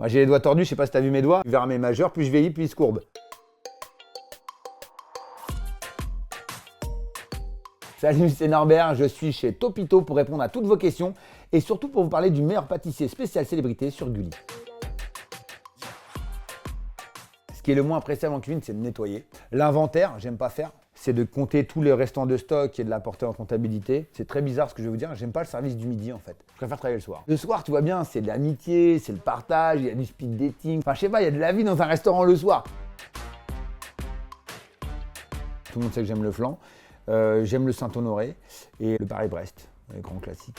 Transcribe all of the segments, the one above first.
Moi, j'ai les doigts tordus, je sais pas si t'as vu mes doigts. Vers mes majeurs, plus je vieillis, plus ils se courbent. Salut, c'est Norbert, je suis chez Topito pour répondre à toutes vos questions et surtout pour vous parler du meilleur pâtissier spécial célébrité sur Gulli. Ce qui est le moins appréciable en cuisine, c'est de nettoyer. L'inventaire, j'aime pas faire. C'est de compter tous les restants de stock et de l'apporter en comptabilité. C'est très bizarre ce que je vais vous dire, j'aime pas le service du midi en fait. Je préfère travailler le soir. Le soir, tu vois bien, c'est de l'amitié, c'est le partage, il y a du speed dating. Enfin, je sais pas, il y a de la vie dans un restaurant le soir. Tout le monde sait que j'aime le flan. J'aime le Saint-Honoré et le Paris-Brest, les grands classiques.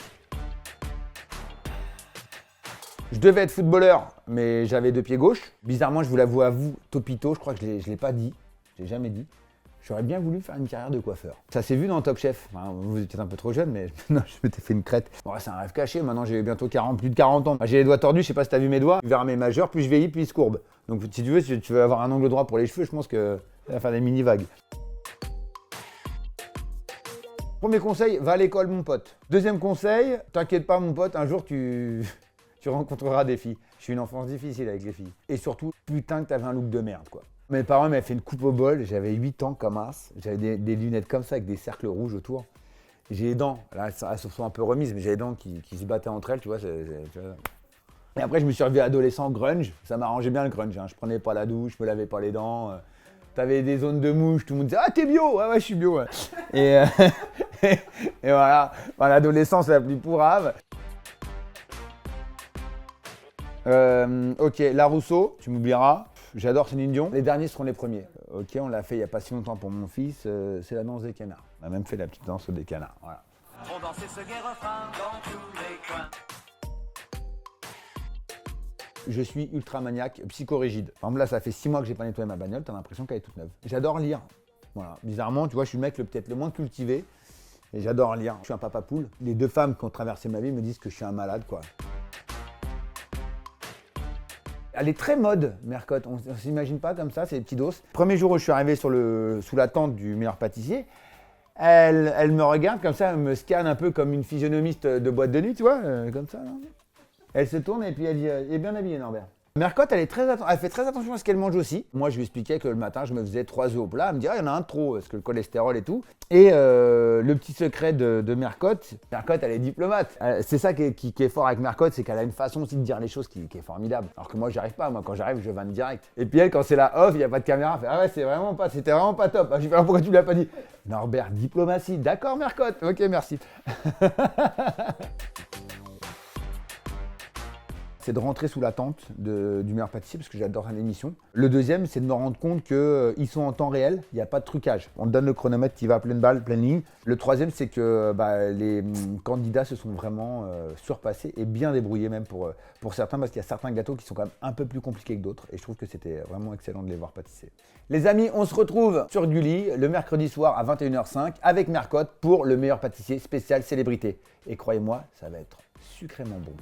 Je devais être footballeur, mais j'avais 2 pieds gauches. Bizarrement, je vous l'avoue à vous, Topito, je crois que je ne l'ai pas dit, je l'ai jamais dit. J'aurais bien voulu faire une carrière de coiffeur. Ça s'est vu dans Top Chef. Enfin, vous étiez un peu trop jeune, mais non, je m'étais fait une crête. Bon, c'est un rêve caché, maintenant j'ai bientôt plus de 40 ans. J'ai les doigts tordus, je sais pas si tu as vu mes doigts. Vers mes majeurs, plus je vieillis, plus ils se courbent. Donc si tu veux avoir un angle droit pour les cheveux, je pense que ça va faire des mini-vagues. Premier conseil, va à l'école mon pote. Deuxième conseil, t'inquiète pas mon pote, un jour tu rencontreras des filles. Je suis une enfance difficile avec les filles. Et surtout, putain que t'avais un look de merde quoi. Mes parents m'avaient fait une coupe au bol, j'avais 8 ans comme as. J'avais des lunettes comme ça avec des cercles rouges autour. J'ai les dents, là elles se sont un peu remises, mais j'ai les dents qui se battaient entre elles, tu vois. Et après je me suis revu adolescent grunge, ça m'arrangeait bien le grunge. Hein. Je prenais pas la douche, je me lavais pas les dents. T'avais des zones de mouche, tout le monde disait « Ah, t'es bio !» Ouais, je suis bio. Ouais. Et voilà, l'adolescence la plus pourrave. Ok, La Rousseau, tu m'oublieras. J'adore Céline Dion. Les derniers seront les premiers. Ok, on l'a fait il n'y a pas si longtemps pour mon fils. C'est la danse des canards. On a même fait la petite danse des canards. Voilà. On dansait ce gai refrain dans tous les coins. Je suis ultra maniaque, psychorigide. Par exemple, là, ça fait 6 mois que j'ai pas nettoyé ma bagnole, t'as l'impression qu'elle est toute neuve. J'adore lire. Voilà. Bizarrement, tu vois, je suis le mec peut-être le moins cultivé. Et j'adore lire. Je suis un papa poule. Les 2 femmes qui ont traversé ma vie me disent que je suis un malade, quoi. Elle est très mode, Mercotte. On ne s'imagine pas comme ça, c'est des petits dos. Premier jour où je suis arrivé sous la tente du meilleur pâtissier, elle me regarde comme ça, elle me scanne un peu comme une physionomiste de boîte de nuit, tu vois, comme ça. Là. Elle se tourne et puis elle dit « Il est bien habillé, Norbert ». Mercotte, elle fait très attention à ce qu'elle mange aussi. Moi, je lui expliquais que le matin, je me faisais 3 œufs au plat. Elle me dit « Ah, il y en a un de trop, parce que le cholestérol et tout ». Et le petit secret de Mercotte, elle est diplomate. C'est ça qui est fort avec Mercotte, c'est qu'elle a une façon aussi de dire les choses qui est formidable. Alors que moi, j'y arrive pas. Moi, quand j'arrive, je vanne direct. Et puis elle, quand c'est la off, il n'y a pas de caméra, elle fait « Ah ouais, c'était vraiment pas top ». Je lui fais « Pourquoi tu ne l'as pas dit ?» Norbert, diplomatie. D'accord, Mercotte. Ok, merci. C'est de rentrer sous la tente du meilleur pâtissier parce que j'adore l'émission. Le deuxième, c'est de me rendre compte qu'ils sont en temps réel, il n'y a pas de trucage. On te donne le chronomètre qui va à pleine balle, pleine ligne. Le troisième, c'est que les candidats se sont vraiment surpassés et bien débrouillés même pour certains parce qu'il y a certains gâteaux qui sont quand même un peu plus compliqués que d'autres et je trouve que c'était vraiment excellent de les voir pâtisser. Les amis, on se retrouve sur Gulli le mercredi soir à 21h05 avec Mercotte pour le meilleur pâtissier spécial célébrité. Et croyez-moi, ça va être sucrément bon.